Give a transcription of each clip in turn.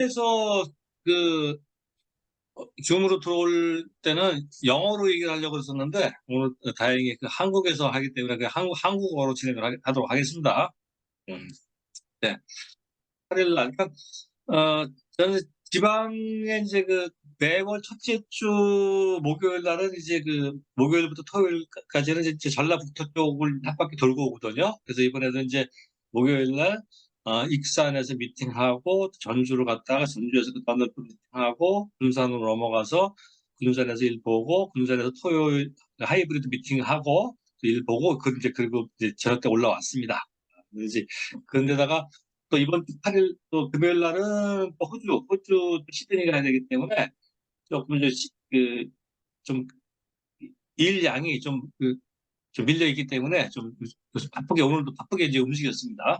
그래서 그 줌으로 들어올 때는 영어로 얘기를 하려고 했었는데 오늘 다행히 그 한국에서 하기 때문에 그 한국어로 진행을 하도록 하겠습니다. 네. 8일 날, 그러니까 저는 지방에 이제 그 매월 첫째 주 목요일 날은 이제 그 목요일부터 토요일까지는 이제 전라북도 쪽을 한 바퀴 돌고 오거든요. 그래서 이번에도 이제 목요일 날 익산에서 미팅하고 전주로 갔다가 전주에서 그 다음날 또 미팅하고 군산으로 넘어가서 군산에서 일 보고 군산에서 토요일 하이브리드 미팅하고 일 보고 그리고 이제 저녁 때 올라왔습니다. 이제 그런데다가 또 이번 주 8일 또 금요일 날은 또 호주 시드니 가야 되기 때문에 조금 이제 좀 일 양이 좀 밀려 있기 때문에 좀 바쁘게 오늘도 바쁘게 이제 움직였습니다.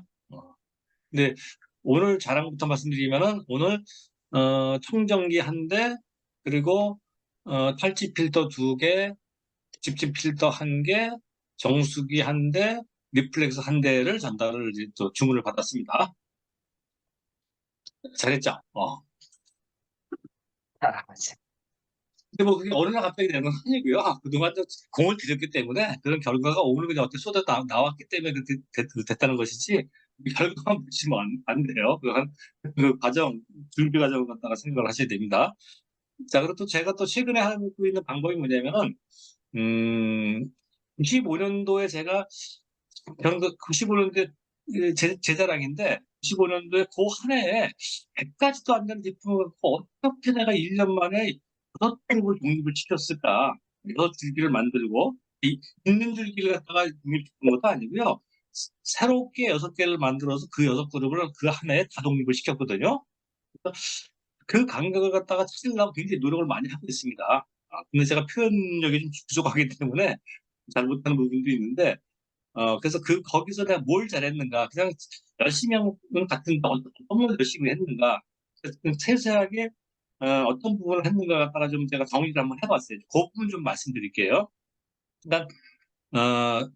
근데 오늘 자랑부터 말씀드리면은 오늘 청정기 한 대, 그리고 탈취 필터 2개, 집진 필터 1개, 정수기 1대, 리플렉스 1대를 전달을 이제 또 주문을 받았습니다. 잘했죠? 근데 뭐 그게 어느 날 갑자기 되는 건 아니고요. 그동안 좀 공을 들였기 때문에 그런 결과가 오늘 그냥 어떻게 쏟아 나왔기 때문에 그렇게 됐다는 것이지, 결과만 보시면 안 돼요. 그 과정, 준비 과정을 갖다가 생각을 하셔야 됩니다. 자, 그리고 또 제가 또 최근에 하고 있는 방법이 뭐냐면은, 음, 95년도에 제가, 저는 그 95년도에 제 자랑인데, 95년도에 그 한 해에 100가지도 안 되는 제품을 갖고 어떻게 내가 1년 만에 6종을 독립을 시켰을까? 6줄기를 만들고, 있는 줄기를 갖다가 독립시킨 것도 아니고요. 새롭게 6개를 만들어서 그 6그룹을 그 한 해에 다 독립을 시켰거든요. 그 감각을 갖다가 찾으려고 굉장히 노력을 많이 하고 있습니다. 근데 제가 표현력이 좀 부족하기 때문에 잘 못하는 부분도 있는데, 그래서 거기서 내가 뭘 잘했는가, 그냥 열심히 한 것 같은데 어떤 걸 열심히 했는가, 그래서 좀 세세하게 어떤 부분을 했는가 갖다가 좀 제가 정리를 한번 해봤어요. 그 부분 좀 말씀드릴게요. 일단, 어,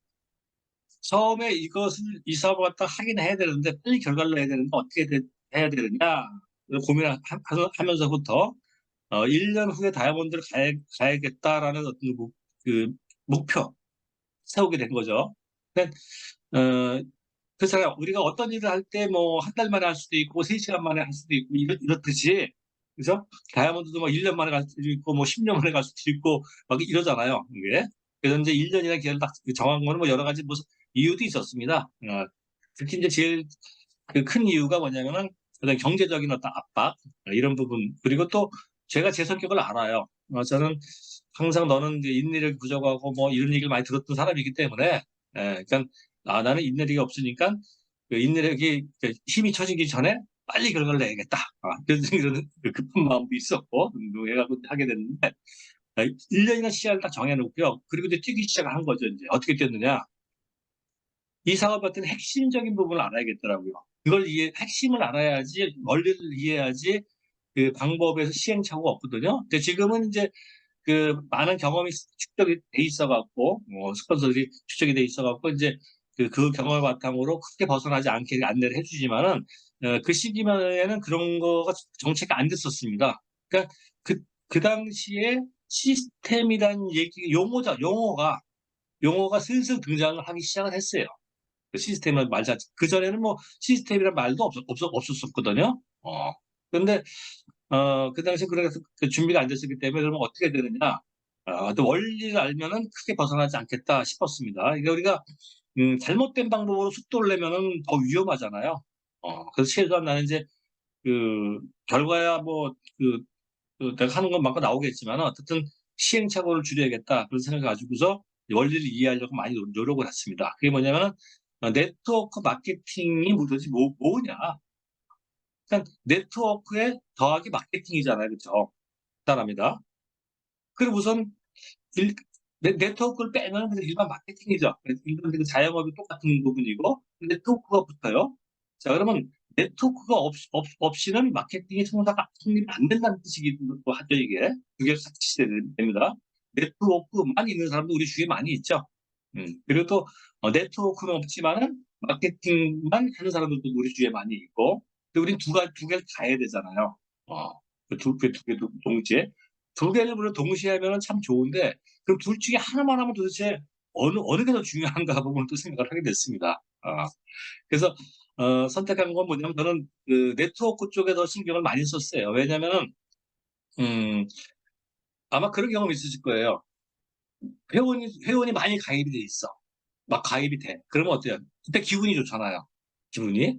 처음에 이 사업을 갖다 하긴 해야 되는데, 빨리 결과를 내야 되는데, 어떻게 해야 되느냐, 고민을 하면서부터 1년 후에 다이아몬드를 가야겠다라는 어떤 그 목표 세우게 된 거죠. 그러니까, 그래서 우리가 어떤 일을 할 때 뭐 한 달 만에 할 수도 있고 3시간 만에 할 수도 있고 이렇듯이, 그죠? 다이아몬드도 뭐 1년 만에 갈 수도 있고 뭐 10년 만에 갈 수도 있고 막 이러잖아요. 이게. 그래서 이제 1년이나 기간을 딱 정한 거는 뭐 여러 가지 무슨 이유도 있었습니다. 특히 이제 제일 그 큰 이유가 뭐냐면은 어떤 경제적인 어떤 압박, 이런 부분, 그리고 또 제가 제 성격을 알아요. 저는 항상 너는 이제 인내력이 부족하고 뭐 이런 얘기를 많이 들었던 사람이기 때문에, 그러니까 나는 인내력이 없으니까 그 인내력이 힘이 쳐지기 전에 빨리 결과를 내야겠다. 그래서 이런 그 급한 마음도 있었고 운동해가지고 하게 됐는데, 1년이나 시간을 딱 정해놓고요. 그리고 이제 뛰기 시작을 한 거죠. 이제 어떻게 뛰었느냐? 이 사업 같은 핵심적인 부분을 알아야겠더라고요. 핵심을 알아야지, 원리를 이해해야지 그 방법에서 시행착오가 없거든요. 근데 지금은 이제 그 많은 경험이 축적이 돼 있어갖고, 스폰서들이 축적이 돼 있어갖고, 이제 그 경험을 바탕으로 크게 벗어나지 않게 안내를 해주지만은, 그 시기에는 그런 거가 정체가 안 됐었습니다. 그러니까 그 당시에 시스템이란 용어가 슬슬 등장을 하기 시작을 했어요. 그 시스템을 말 자체. 그전에는 뭐 시스템이란 말도 없었거든요. 그런데, 그 당시 그래서 그 준비가 안 됐었기 때문에 그러면 어떻게 되느냐. 또 원리를 알면은 크게 벗어나지 않겠다 싶었습니다. 이게 우리가, 잘못된 방법으로 속도를 내면은 더 위험하잖아요. 그래서 최소한 나는 이제 결과야 뭐, 내가 하는 건 막고 나오겠지만 어쨌든 시행착오를 줄여야겠다. 그런 생각을 가지고서 원리를 이해하려고 많이 노력을 했습니다. 그게 뭐냐면은 네트워크 마케팅이 도대체 뭐냐? 그러니까 네트워크에 더하기 마케팅이잖아요. 그렇죠? 간단합니다. 그리고 우선 일, 네트워크를 빼면 그냥 일반 마케팅이죠. 일반 그 자영업이 똑같은 부분이고 네트워크가 붙어요. 자, 그러면 네트워크가 없이는 마케팅이 성립이 안 된다는 뜻이기도 하죠. 이게 두 개가 같이 됩니다. 네트워크만 있는 사람도 우리 주위에 많이 있죠. 그리고 또 네트워크는 없지만은 마케팅만 하는 사람들도 우리 주위에 많이 있고, 근데 우린 두 개를 다 해야 되잖아요. 두 개 동시에. 두 개를 물론 동시에 하면은 참 좋은데 그럼 둘 중에 하나만 하면 도대체 어느 게 더 중요한가 부분을 또 생각을 하게 됐습니다. 그래서 선택한 건 뭐냐면 저는 그 네트워크 쪽에 더 신경을 많이 썼어요. 왜냐면은 음 아마 그런 경험 있으실 거예요. 회원이 많이 가입이 돼 있어. 막 가입이 돼. 그러면 어때요? 그때 기분이 좋잖아요. 기분이.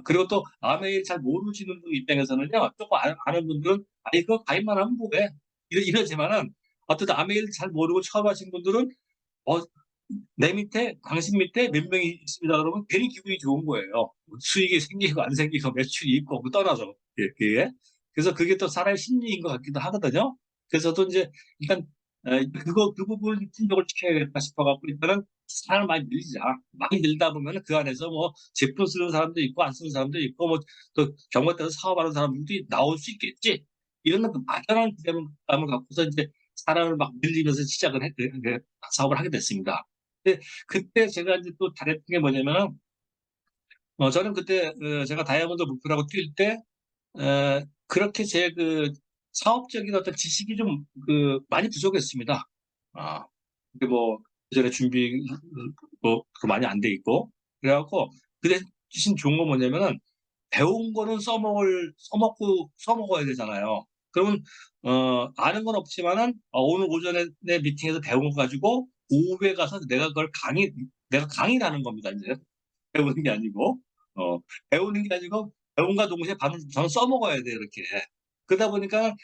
그리고 또 아메일 잘 모르시는 분 입장에서는요. 조금 아는 분들은 "아이 그거 가입만 하면 뭐해." 이러지만은 어쨌든 아메일 잘 모르고 처음 하신 분들은 어 내 밑에 당신 밑에 몇 명이 있습니다 그러면 괜히 기분이 좋은 거예요. 수익이 생기고 안 생기고 매출이 있고 없고 떠나서 그게. 그래서 그게 또 사람의 심리인 것 같기도 하거든요. 그래서 저도 인제 일단 그 부분을 충족을 시켜야겠다 싶어 갖고 일단은 사람을 많이 늘리자. 많이 늘다 보면은 그 안에서 뭐 제품 쓰는 사람도 있고 안 쓰는 사람도 있고 뭐 또 경우에 따라서 사업하는 사람들도 나올 수 있겠지. 이런 그 막연한 기대감을 갖고서 인제 사람을 막 늘리면서 시작을 사업을 하게 됐습니다. 근데 그때 제가 인제 또 잘했던 게 뭐냐면은 저는 그때 제가 다이아몬드 목표로 하고 뛸 때 그렇게 제 그 사업적인 어떤 지식이 좀 많이 부족했습니다. 아 근데 뭐 그전에 준비 뭐 많이 안 돼 있고 그래 갖고 그 대신 좋은 건 뭐냐면은 배운 거는 써먹어야 되잖아요. 그러면 아는 건 없지만은 오늘 오전에 내 미팅에서 배운 거 가지고 오후에 가서 내가 강의를 하는 겁니다 인제. 배우는 게 아니고. 배우는 게 아니고 배움과 동시에 저는 써먹어야 돼요 이렇게. 그러다 보니까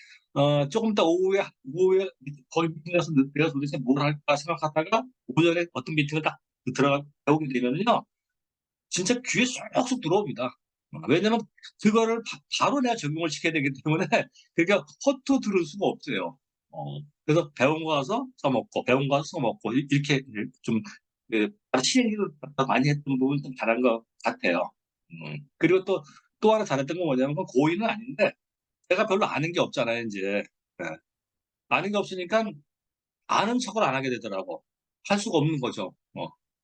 쪼금 이따 오후에 거기 미팅 가서 내가 도대체 뭘 할까 생각하다가 오전에 어떤 미팅을 딱 들어가 배우게 되면은요. 진짜 귀에 쏙쏙 들어옵니다. 왜냐면 그거를 바로 내가 적용을 시켜야 되기 때문에 그러니까 헛도 들을 수가 없어요. 그래서 배운 거 가서 써먹고 배운 거 가서 써먹고 이렇게 좀 시행을 많이 했던 부분이 좀 잘한 것 같아요. 그리고 또 하나 잘했던 건 뭐냐면 그건 고의는 아닌데 제가 별로 아는 게 없잖아요 인제. 예. 아는 게 없으니깐 아는 척을 안 하게 되더라고. 할 수가 없는 거죠.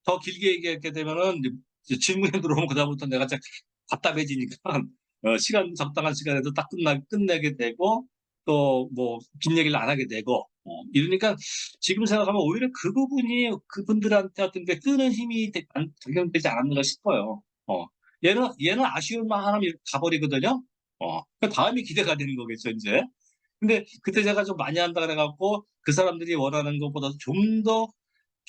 더 길게 얘기하게 되면은 이제 질문이 들어오면 그다음부터 내가 진짜 답답해지니까 시간 적당한 시간에도 딱 끝내게 되고 또 뭐 긴 얘기를 안 하게 되고 이러니까 지금 생각하면 오히려 그 부분이 그분들한테 어떤 게 끄는 힘이 적용되지 않았는가 싶어요. 얘는 아쉬울만 하면 이렇게 가 버리거든요. 그다음이 기대가 되는 거겠죠 인제. 근데 그때 제가 좀 많이 한다 그래 갖고 그 사람들이 원하는 것보다 좀 더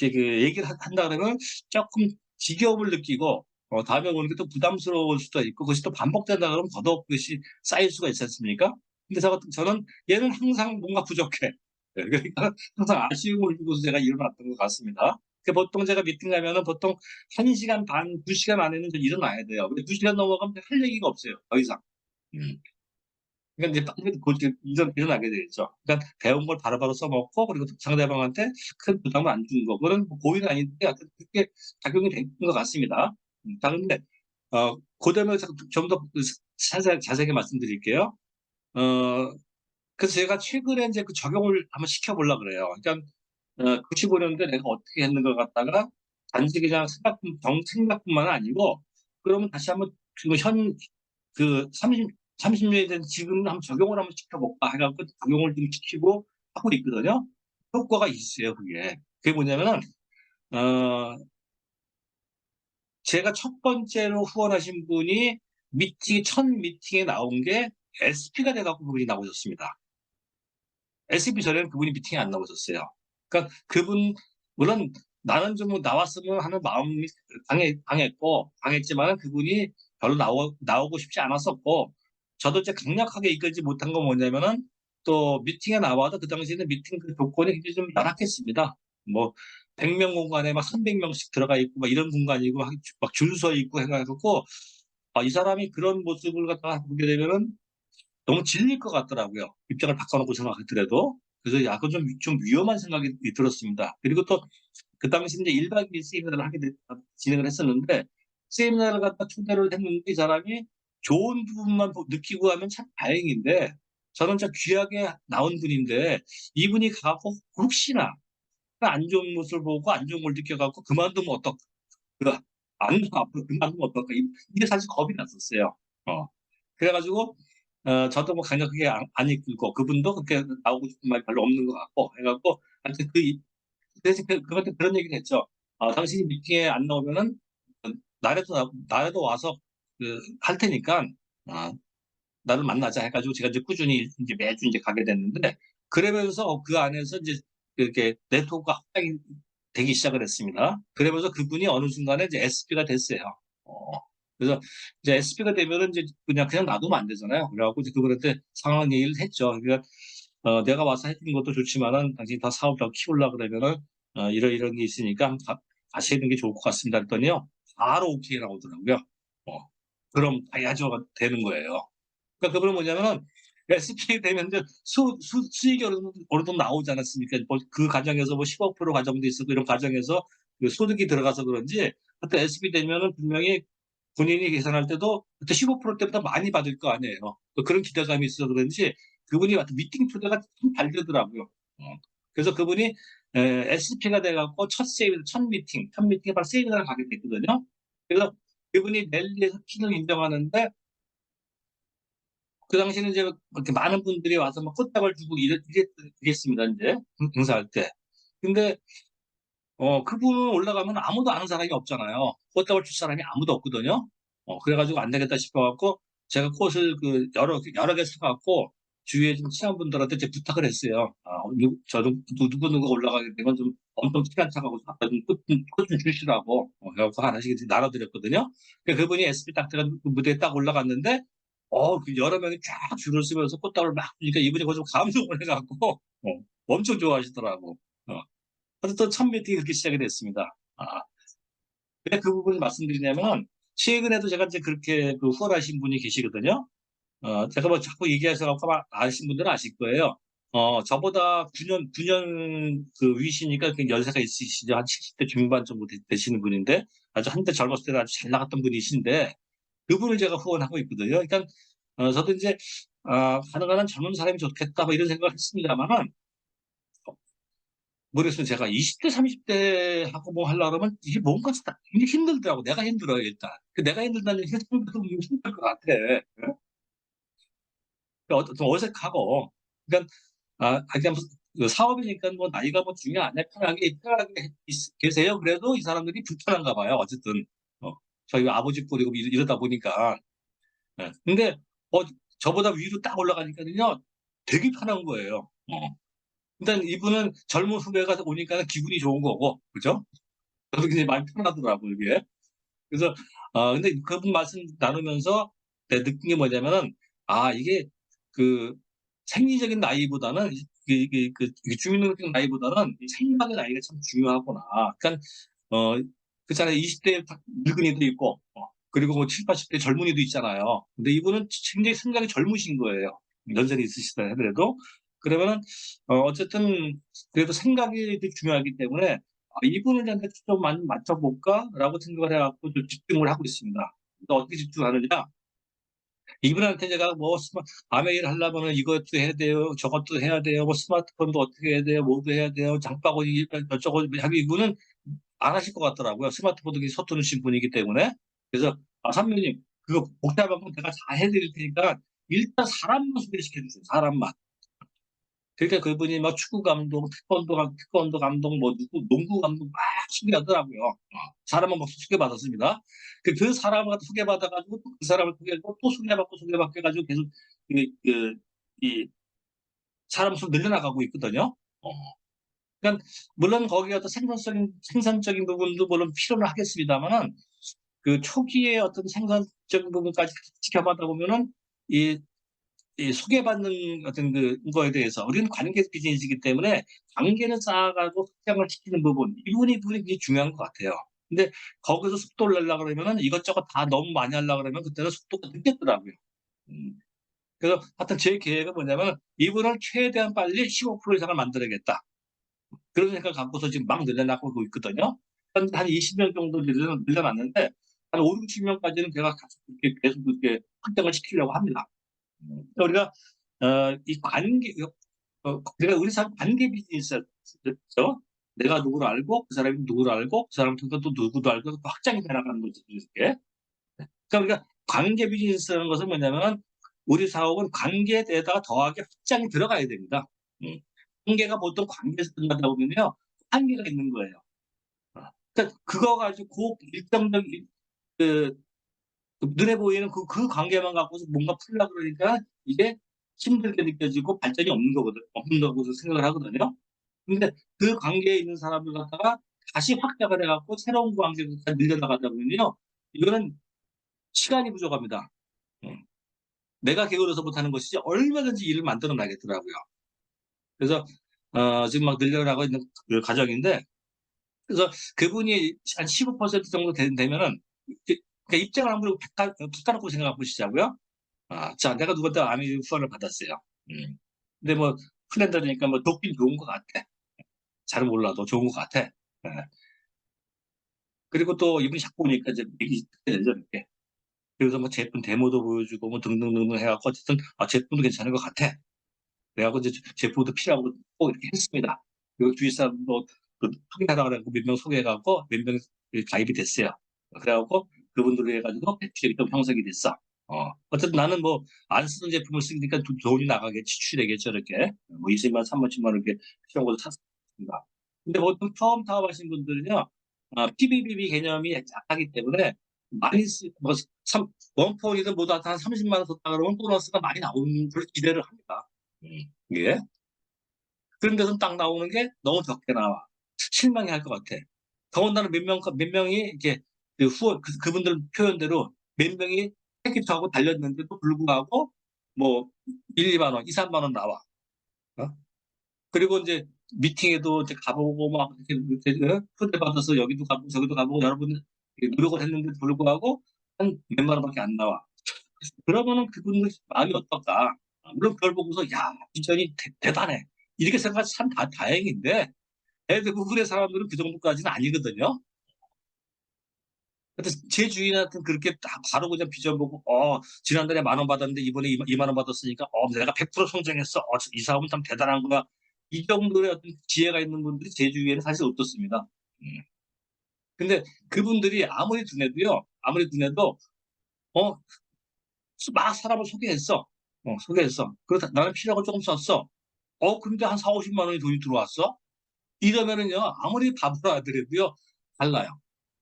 이렇게 얘기를 한다 그러면 쪼끔 지겨움을 느끼고 다음에 오는 게 또 부담스러울 수도 있고 그것이 또 반복된다 그러면 더더욱 그것이 쌓일 수가 있지 않습니까? 근데 저는 얘는 항상 뭔가 부족해. 그러니까 항상 아쉬움을 주고서 제가 일어났던 것 같습니다. 보통 제가 미팅 가면은 보통 1 시간 반, 2 시간 안에는 좀 일어나야 돼요. 근데 2 시간 넘어가면 할 얘기가 없어요, 더 이상. 음. 그러니까 이제 빨리 고지 일어나게 되겠죠. 그러니까 배운 걸 바로바로 써먹고 그리고 상대방한테 큰 부담을 안 주는 거. 그거는 뭐 고의는 아닌데 하여튼 그렇게 작용이 된 것 같습니다. 다른데 그 다음에 좀 더 자세하게 말씀드릴게요. 어 그래서 제가 최근에 인제 그 적용을 한번 시켜 보려 그래요. 그러니까 95 년도에 내가 어떻게 했는 걸 갖다가 단지 그냥 생각뿐만 아니고 그러면 다시 한번 지금 현 그 30년이 된 지금 한번 적용을 한번 시켜 볼까 해 갖고 적용을 좀 시키고 하고 있거든요. 효과가 있어요 그게. 그게 뭐냐면은 어 제가 첫 번째로 후원하신 분이 첫 미팅에 나온 게 SP가 돼 갖고 그분이 나오셨습니다. SP 전에는 그분이 미팅에 안 나오셨어요. 그러니까 그분 물론 '나는 좀 나왔으면.' 하는 마음이 강했지만은 그분이 별로 나오고 싶지 않았었고 저도 이제 강력하게 이끌지 못한 건 뭐냐면은 또 미팅에 나와도 그 당시에는 미팅 그 조건이 굉장히 좀 열악했습니다. 뭐 100명 공간에 막 300 명씩 들어가 있고 막 이런 공간이고 막 줄 서 있고 해 갖고 이 사람이 그런 모습을 갖다가 보게 되면은 너무 질릴 것 같더라고요, 입장을 바꿔 놓고 생각하더라도. 그래서 약간 좀 위험한 생각이 들었습니다. 그리고 또 그 당시 인제 1박 2일 세미나를 진행을 했었는데 세미나를 갖다 초대를 했는데 이 사람이 좋은 부분만 느끼고 가면 참 다행인데 저는 진짜 귀하게 나온 분인데 이분이 가 갖고 혹시나 안 좋은 모습을 보고 안 좋은 걸 느껴 갖고 그만두면 그 앞으로 그만두면 어떨까 이게 사실 겁이 났었어요. 어. 그래가지고 저도 뭐 강력하게 안 이끌고 그분도 그렇게 나오고 싶은 말이 별로 없는 것 같고 해갖고 하여튼 그래서 그한테 그런 얘기를 했죠. 당신이 미팅에 안 나오면은 나라도 와서 할 테니까 아, 나를 만나자 해가지고 제가 이제 꾸준히 이제 매주 이제 가게 됐는데 그러면서 그 안에서 이제 이렇게 네트워크가 확장이 되기 시작을 했습니다. 그러면서 그분이 어느 순간에 이제 SP가 됐어요. 어, 그래서 이제 SP가 되면은 이제 그냥 놔두면 안 되잖아요. 그래갖고 이제 그분한테 상황 얘기를 했죠. 그러니까 내가 와서 해주는 것도 좋지만은 당신이 더 사업을 더 키우려고 그러면은 이런 게 있으니까 한번 같이 해는 게 좋을 것 같습니다. 했더니요. 바로 오케이 나오더라고요. 어, 그럼 가야죠 되는 거예요. 그러니까 그분은 뭐냐면은 SPA 되면 이제 수익이 어느 정도 나오지 않았습니까? 뭐그 과정에서 뭐 15% 과정도 있었고 이런 과정에서 그 소득이 들어가서 그런지 그때 SP 되면은 분명히 본인이 계산할 때도 그때 15%대보다 많이 받을 거 아니에요. 또 그런 기대감이 있어서 그런지 그분이 미팅 초대가 참 잘 되더라고요. 그래서 그분이 SP가 돼갖고 첫 미팅에 바로 세미나를 가게 됐거든요. 그래서 그분이 랠리에서 킨을 인정하는데 그 당시에는 이제 이렇게 많은 분들이 와서 막 꽃다발 주고 이랬습니다. 이제 행사할 때. 근데 그분 올라가면 아무도 아는 사람이 없잖아요. 꽃다발 줄 사람이 아무도 없거든요. 그래가지고 안 되겠다 싶어갖고 제가 꽃을 여러 개 사갖고 주위에 좀 친한 분들한테 이제 부탁을 했어요. 저도 누구 올라가게 되면 좀 엄청 친한 척하고 꽃좀 주시라고. 그래갖고 하나씩 이제 나눠드렸거든요. 그분이 SP 딱 제가 그 무대에 딱 올라갔는데 그 여러 명이 쫙 줄을 서면서 꽃다발을 막 주니까 이분이 거기서 감동을 해갖고 엄청 좋아하시더라고. 어. 그래서 또 첫 미팅이 그렇게 시작이 됐습니다. 왜 그 부분을 말씀드리냐면, 최근에도 제가 이제 그렇게 후원하신 분이 계시거든요. 제가 뭐 자꾸 얘기하셔서 아시는 분들은 아실 거예요. 저보다 9년 그 위시니까 연세가 있으시죠. 한 70대 중반 정도 되시는 분인데, 아주 한때 젊었을 때는 아주 잘 나갔던 분이신데, 그분을 제가 후원하고 있거든요. 그러니까, 저도 이제, 가능한 한 젊은 사람이 좋겠다, 뭐 이런 생각을 했습니다만은, 모르겠어요. 제가 20대, 30대 하고 뭐 하려고 그러면 이게 뭔가 굉장히 힘들더라고. 내가 힘들어요, 일단. 내가 힘들다는 얘기가 좀 힘들 것 같아. 좀 어색하고. 그러니까, 그냥 사업이니까 뭐 나이가 뭐 중요 안 해. 편하게 계세요. 그래도 이 사람들이 불편한가 봐요. 어쨌든. 저희 아버지 뿌리고 이러다 보니까. 근데, 저보다 위로 딱 올라가니까요. 되게 편한 거예요. 일단 이분은 젊은 후배가 오니까 기분이 좋은 거고, 그죠? 저도 굉장히 많이 편하더라고요, 이게. 그래서, 근데 그분 말씀 나누면서 내 느낀 게 뭐냐면은, 이게 그 생리적인 나이보다는, 이게 주민등록증 나이보다는 이 생각의 나이가 참 중요하구나. 그러니까, 그렇잖아요. 20대 늙은이도 있고, 그리고 뭐 7, 80대 젊은이도 있잖아요. 근데 이분은 굉장히 생각이 젊으신 거예요. 연세는 있으시다 하더라도. 그러면은, 어쨌든, 그래도 생각이 되게 중요하기 때문에, 이분을 한테 좀 많이 맞춰볼까라고 생각을 해갖고 좀 집중을 하고 있습니다. 또 어떻게 집중하느냐? 이분한테 제가 뭐 아메일 하려면은 이것도 해야 돼요, 저것도 해야 돼요, 뭐 스마트폰도 어떻게 해야 돼요, 뭐도 해야 돼요, 장바구니 어쩌고 하고 이분은 안 하실 것 같더라고요. 스마트폰도 서투르신 분이기 때문에. 그래서 선배님 그거 복잡한 건 제가 다 해드릴 테니까 일단 사람만 소개시켜 주세요. 사람만. 그러니까 그분이 막 축구 감독, 태권도 감독, 뭐 농구 감독 막 소개하더라고요. 사람은 막 소개받았습니다. 그 사람을 소개받아가지고 또 그 사람을 소개하고 또 소개받고 해가지고 계속 이 사람 수 늘려나가고 있거든요. 어. 그러니까 물론 거기에 어떤 생산적인 부분도 물론 필요는 하겠습니다만은 그 초기에 어떤 생산적인 부분까지 지켜보다 보면은 이 소개받는 어떤 거에 대해서 우리는 관계 비즈니스이기 때문에 관계는 쌓아가고 확장을 시키는 부분이 굉장히 중요한 것 같아요. 근데 거기서 속도를 내려고 그러면은 이것저것 다 너무 많이 하려고 그러면 그때는 속도가 늦겠더라고요. 음. 그래서 하여튼 제 계획은 뭐냐면 이분을 최대한 빨리 15% 이상을 만들어야겠다. 그런 생각을 갖고서 지금 막 늘려나가고 있거든요. 한 20명 정도 늘려놨는데 한 5, 60명까지는 제가 계속 이렇게 확장을 시키려고 합니다. 그러니까 우리가 이 그러니까 우리 사람 관계 비즈니스죠. 내가 누구를 알고 그 사람이 누구를 알고 그 사람 통해서 또 누구도 알고 확장이 되나가는 거죠. 이렇게. 그러니까 우리가 관계 비즈니스라는 것은 뭐냐면 우리 사업은 관계에다가 더하기 확장이 들어가야 됩니다. 음. 관계가 보통 관계에서 끝나다 보면요. 한계가 있는 거예요. 그러니까 그거 가지고 일정적인 그 눈에 보이는 그 관계만 갖고서 뭔가 풀려고 그러니까 이게 힘들게 느껴지고 발전이 없는다고 생각을 하거든요. 근데 그 관계에 있는 사람들 갖다가 다시 확장을 해 갖고 새로운 관계로 늘려나가다 보면요. 이거는 시간이 부족합니다. 음. 내가 게을러서 못하는 것이지 얼마든지 일을 만들어 나겠더라고요. 그래서 지금 막 늘려나가고 있는 그 과정인데, 그래서 그분이 한 15% 정도 되면은 그러니까 입장을 한번 북한놓고 생각해 보시자고요. 자, 내가 누구한테 아미 후원을 받았어요. 음. 근데 뭐 플랜더니까 뭐 돕긴 좋은 것 같아. 잘은 몰라도 좋은 것 같아. 예. 그리고 또 이분이 자꾸 오니까 이제 얘기 듣게 되죠, 이렇게. 그래서 뭐 제품 데모도 보여주고 뭐 등등등등 해 갖고 어쨌든 제품도 괜찮은 것 같아. 그래 갖고 이제 제품도 필요하고 꼭 이렇게 했습니다. 그리고 주위 사람도 그 소개하라 그래 갖고 몇 명 소개해 갖고 몇 명이 가입이 됐어요. 그래 갖고 그분들로 해 가지고 매출이 좀 형성이 됐어. 어쨌든 나는 뭐 안 쓰던 제품을 쓰니까 돈이 나가겠지, 추출되겠죠, 이렇게. 뭐 20만 원, 30만 원 이렇게 필요한 것도 샀습니다. 근데 보통 처음 사업하신 분들은요, PBBB 개념이 약하기 때문에 많이 뭐 원폰이든 뭐든 한 30만 원 썼다 그러면 보너스가 많이 나오는 걸 기대를 합니다. 예. 그런 데서는 딱 나오는 게 너무 적게 나와. 실망해할 것 같아. 더군다나 몇 명이 이렇게 그 후원 그분들 표현대로 몇 명이 패키지하고 달렸는데도 불구하고 뭐 1-2만 원, 2-3만 원 나와. 어? 그리고 인제 미팅에도 이제 가 보고 막 이렇게 초대받아서 여기도 가 보고 저기도 가 보고 여러 번 노력을 했는데도 불구하고 한 몇만 원밖에 안 나와. 그러면은 그분들 마음이 어떨까? 물론 그걸 보고서 '야, 비전이 대단해.' 이렇게 생각하면 참 다행인데, 대부분의 사람들은 그 정도까지는 아니거든요. 하여튼 제 주인한테는 그렇게 딱 바로 그냥 비전 보고 지난달에 10,000원 받았는데 이번에 2만 원 받았으니까 내가 100% 성장했어. 이 사업은 참 대단한 거야. 이 정도의 어떤 지혜가 있는 분들이 제 주위에는 사실 없었습니다. 음. 근데 그분들이 아무리 두뇌도 어 막 사람을 소개했어. 소개했어. 그래서 나는 필요한 걸 쪼끔 썼어. 근데 한 40-50만 원이 돈이 들어왔어? 이러면은요, 아무리 바보라 하더라도요, 달라요.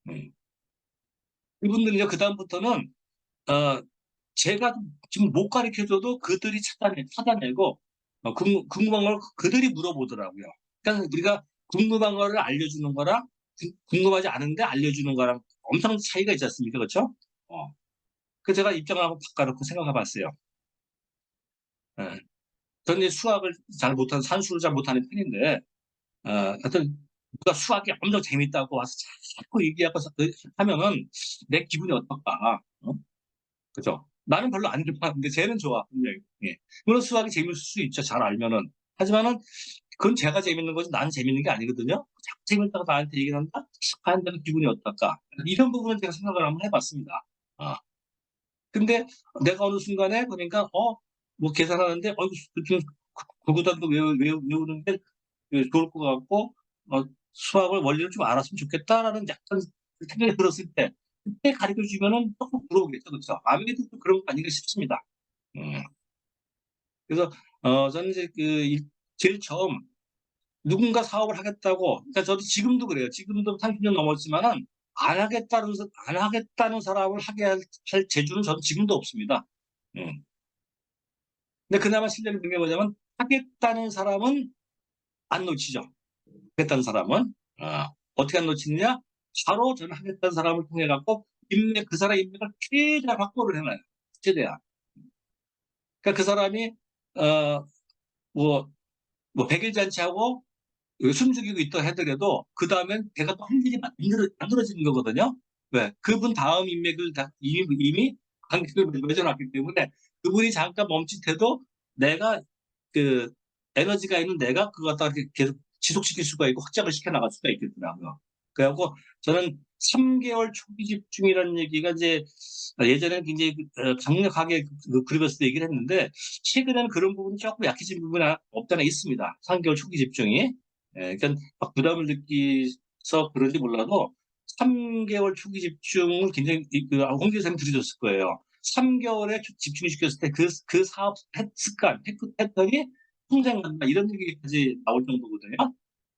음. 이분들은요, 그다음부터는 어 제가 지금 못 가르쳐 줘도 그들이 찾아내고 궁금한 걸 그들이 물어보더라고요. 그러니까 우리가 궁금한 거를 알려주는 거랑 궁금하지 않은데 알려주는 거랑 엄청 차이가 있지 않습니까? 그렇죠? 어. 그래서 제가 입장을 한번 바꿔 놓고 생각해 봤어요. 예. 저는 이제 수학을 잘 못하는 산수를 잘 못하는 편인데 하여튼 누가 수학이 엄청 재밌다고 와서 자꾸 얘기하고 하면은 내 기분이 어떨까? 그죠? 나는 별로 안 좋아하는데 쟤는 좋아, 분명히. 예. 물론 수학이 재밌을 수 있죠, 잘 알면은. 하지만은 그건 제가 재밌는 거지 나는 재밌는 게 아니거든요. 자꾸 재밌다고 나한테 얘기를 한다? 과연 내가 기분이 어떨까? 이런 부분은 제가 생각을 한번 해 봤습니다. 아. 근데 내가 어느 순간에 보니까 뭐 계산하는데 좀 구구단도 외우는 게 좋을 것 같고 '수학을 원리를 좀 알았으면 좋겠다.'라는 약간 생각이 들었을 때, 그때 가르쳐 주면은 조금 물어보겠죠. 그쵸? 아무래도 좀 그런 거 아닌가 싶습니다. 음. 그래서 저는 이제 제일 처음 누군가 사업을 하겠다고, 그러니까 저도 지금도 그래요. 지금도 30년 넘었지만은 안 하겠다는 사람을 하게 할 재주는 저는 지금도 없습니다. 음. 근데 그나마 실력이 있는 게 뭐냐면 하겠다는 사람은 안 놓치죠. 하겠다는 사람은. 어떻게 안 놓치느냐? 바로 저는 하겠다는 사람을 통해 갖고 그 사람 인맥을 최대한 확보를 해 놔요, 최대한. 그러니까 그 사람이 어 뭐 100일 잔치하고 숨죽이고 있다 하더라도 그다음엔 걔가 또 할 일이 만들어지는 거거든요. 왜? 그분 다음 인맥을 다 이미 관계를 맺어 놨기 때문에 그분이 잠깐 멈칫해도 내가 그 에너지가 있는 내가 그걸 갖다가 이렇게 계속 지속시킬 수가 있고 확장을 시켜 나갈 수가 있겠더라고요. 그래 갖고 저는 3 개월 초기 집중이라는 얘기가 이제 예전에는 굉장히 강력하게 그룹에서도 얘기를 했는데, 최근에는 그런 부분이 쪼끔 약해진 부분이 없지 않아 있습니다. 3 개월 초기 집중이. 그러니까 막 부담을 느끼서 그런지 몰라도 3 개월 초기 집중을 굉장히 홍 교수님이 들으셨을 거예요. 3개월에 집중시켰을 때 그 사업 습관, 패턴이 평생 간다 이런 얘기까지 나올 정도거든요.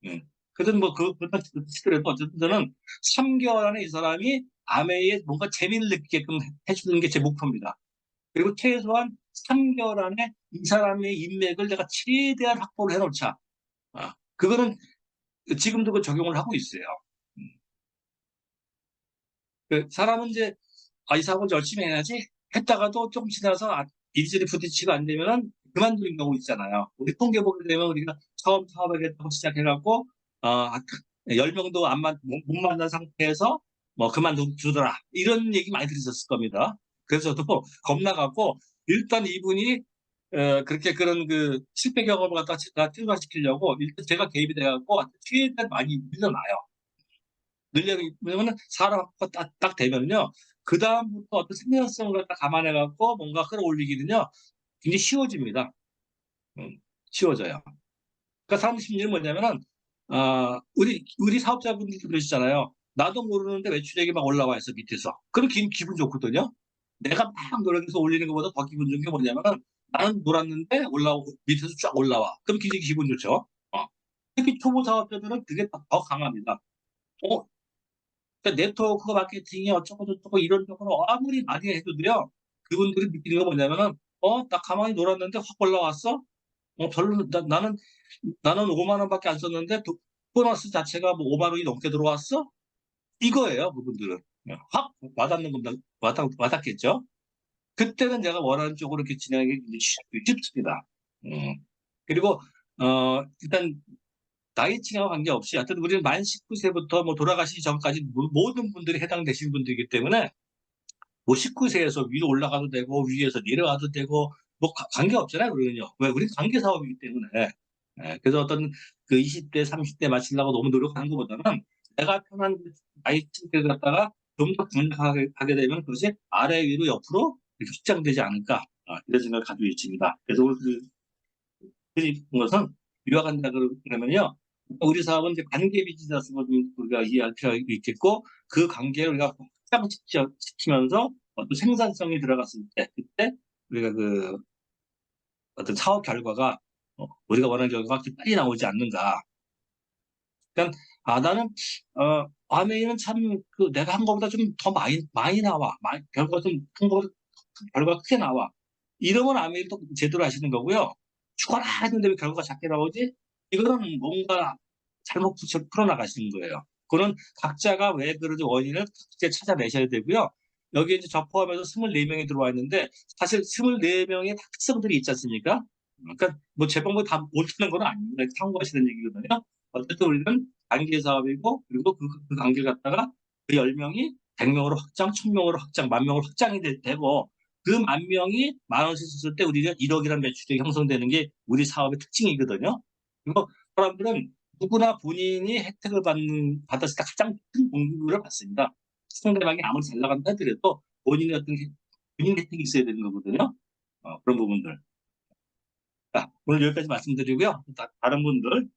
예. 그래도 뭐 그것보다 치더라도 어쨌든 저는 3개월 안에 이 사람이 아메이에 뭔가 재미를 느끼게끔 해주는 게 제 목표입니다. 그리고 최소한 3개월 안에 이 사람의 인맥을 내가 최대한 확보를 해놓자. 그거는 지금도 그 적용을 하고 있어요. 음. 사람은 이제 이 사업을 열심히 해야지 했다가도 조금 지나서 이리저리 부딪히고 안 되면은 그만두는 경우 있잖아요. 우리 통계 보게 되면 우리가 처음 사업하겠다고 시작해갖고, 10명도 못 만난 상태에서 뭐 그만두더라. 이런 얘기 많이 들으셨을 겁니다. 그래서 저도 겁나갖고, 일단 이분이, 그렇게 그런 그 실패 경험을 갖다가 제가 퇴소시키려고 일단 제가 개입이 돼갖고 최대한 많이 늘려놔요. 왜냐면은 사람 딱 되면요. 그다음부터 어떤 생산성을 갖다 감안해 갖고 뭔가 끌어올리기는요. 굉장히 쉬워집니다. 쉬워져요. 그러니까 사람 심리는 뭐냐면은, 우리 사업자분들도 그러시잖아요. 나도 모르는데 매출액이 막 올라와 있어, 밑에서. 그럼 기분 좋거든요. 내가 막 노력해서 올리는 것보다 더 기분 좋은 게 뭐냐면은, 나는 놀았는데 올라오고 밑에서 쫙 올라와. 그럼 굉장히 기분 좋죠. 특히 초보 사업자들은 그게 더 강합니다. 어 그러니까 네트워크 마케팅이 어쩌고 저쩌고 이런저런 아무리 많이 해도요. 그분들이 느끼는 건 뭐냐면은 나 가만히 놀았는데 확 올라왔어? 별로 나는 5만 원밖에 안 썼는데 보너스 자체가 뭐 5만 원이 넘게 들어왔어?" 이거예요, 그분들은. 확 와닿는 겁니다. 와닿겠죠? 그때는 내가 원하는 쪽으로 이렇게 진행하기 굉장히 쉽습니다. 음. 그리고 일단 나이층하고 관계없이 하여튼 우리는 만 19세부터 뭐 돌아가시기 전까지 모든 분들이 해당되신 분들이기 때문에 뭐 19세에서 위로 올라가도 되고 위에서 내려와도 되고 뭐 관계없잖아요, 우리는요. 왜? 우리는 관계 사업이기 때문에. 예. 그래서 어떤 그 20대, 30대 맞추려고 너무 노력하는 것보다는 내가 편한 그 나이층을 갖다가 좀 더 공략하게 되면 그것이 아래 위로 옆으로 이렇게 확장되지 않을까, 이런 생각을 가지고 있습니다. 그래서 오늘 드린 것은 요약한다 그러면요. 우리 사업은 이제 관계 비즈니스로 좀 우리가 이해할 필요가 있겠고, 그 관계를 우리가 확장시키면서 어떤 생산성이 들어갔을 때, 그때 우리가 그 어떤 사업 결과가 우리가 원하는 결과가 빨리 나오지 않는가. 그러니까 나는 아메이는 참 그 내가 한 거보다 좀 더 많이 나와. 결과가 좀 큰 거보다 결과가 크게 나와. 이러면 아메이를 또 제대로 하시는 거고요. 죽어라 했는데 왜 결과가 작게 나오지? 이거는 뭔가 잘못 풀어나가시는 거예요. 그거는 각자가 왜 그런지 원인을 각자 찾아내셔야 되고요. 여기에 이제 저 포함해서 24명이 들어와 있는데 사실 24명의 특성들이 있지 않습니까? 그러니까 뭐 제 방법이 다 옳다는 건 아닙니다. 참고하시는 얘기거든요. 어쨌든 우리는 단계 사업이고, 그리고 그 관계를 갖다가 그 10명이 100명으로 확장, 1000명으로 확장, 10,000명으로 확장이 되고, 그 10,000명이 10,000원씩 썼을 때 우리는 1억이라는 매출이 형성되는 게 우리 사업의 특징이거든요. 그리고 사람들은 누구나 본인이 혜택을 받았을 때 가장 큰 공유를 받습니다. 상대방이 아무리 잘 나간다 하더라도 본인의 본인 혜택이 있어야 되는 거거든요. 그런 부분들. 자, 오늘 여기까지 말씀드리고요. 다른 분들